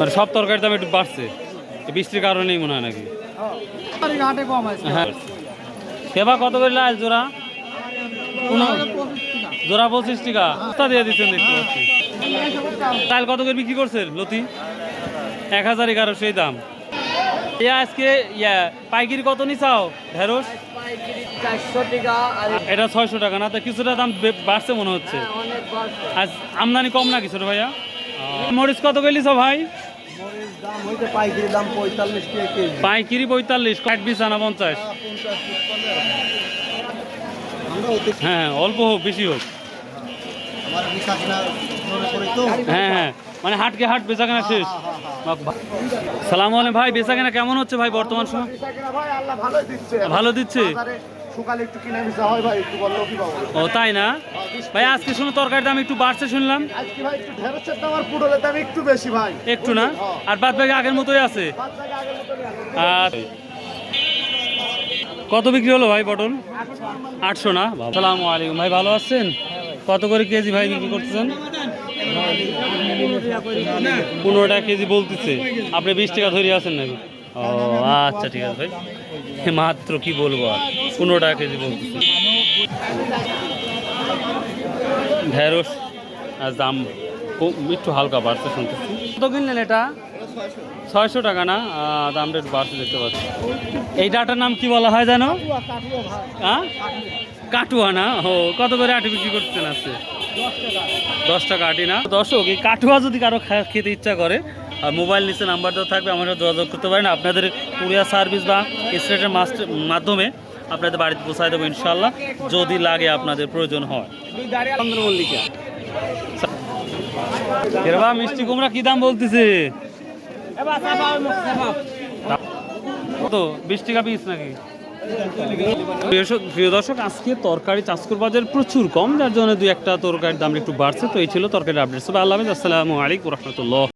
মানে সব তরকারির দাম একটু বাড়ছে বৃষ্টির কারণেই মনে হয় নাকি? হ্যাঁ। সেবা কত করে লাল জোড়া? জোড়া 25 টাকা দিয়ে দিচ্ছেন দেখতে পাচ্ছি। চাল কত করে বিক্রি করছেন লতি? 1011 সেই দাম। আজকে পাইকারি কত নিচাও ঢেঁড়স? 400 টাকা। এটা 600 টাকা না? তো কিছুটা দাম বাড়ছে মনে হচ্ছে। আজ আমদানি কম নাকি ছোট ভাইয়া? মরিচ কত করে নিছো ভাই? পাইকারি দাম 45 টাকা কেজি। পাইকারি 45, কাঠ বিছানা 50। হ্যাঁ অল্প হোক বেশি হোক। হ্যাঁ হ্যাঁ মানে হাটকে হাট বেচা কেনা শেষ। সালাম আলাইকুম ভাই, বেচা কেনা কেমন হচ্ছে ভাই বর্তমান সময়? ভালো দিচ্ছে। ও তাই না ভাই? আজকে শুনো তরকারির দাম একটু বাড়ছে শুনলাম। একটু না, আর বাদ বাকি আগের মতোই আছে। আর কত বিক্রি হলো ভাই পটল? 800 না? আসসালামু আলাইকুম ভাই, ভালো আছেন? কত করে কেজি ভাই বিক্রি করতেছেন? 15 টাকা কেজি বলতেছে, আপনি 20 টাকা ধরে আছেন নাকি? ও আচ্ছা ঠিক আছে ভাই, মাত্র কি বলবো আর 15 টাকা কেজি বলতেছে। ঢেঁড়স আর দাম একটু হালকা বাড়ছে শুনতেছি। কত কিনলেন এটা? 600 টাকা না? দামটা একটু বাড়ছে দেখতে পাচ্ছি। এই ডাটার নাম কি বলা হয় জানো? হ্যাঁ কাটুয়া না? ও কত করে আটি বিক্রি করতেছেন আজকে? 10 টাকা আটি না? দর্শক এই কাটুয়া যদি কারো খেতে ইচ্ছা করে, আর মোবাইল নিচে নাম্বার দেওয়া থাকবে, আমরা যোগাযোগ করতে পারেন। আপনাদের কুরিয়ার সার্ভিস বা স্টেটের মাধ্যমে আপনাদের বাড়িতে পৌঁছায় দেবো ইনশাল্লাহ, যদি লাগে আপনাদের প্রয়োজন হয়। মিষ্টি কুমড়া কি দাম বলতেছে? কত? 20 টাকা পিস নাকি? প্রিয় দর্শক, আজকে তরকারি চাঁচকুর বাজার প্রচুর কম, যার জন্য 2-1টা তরকারির দাম একটু বাড়ছে। তো এই ছিল তরকারির আপডেট। আল্লাহ হাফেজ, আসসালামু আলাইকুম রহমতুল্লাহ।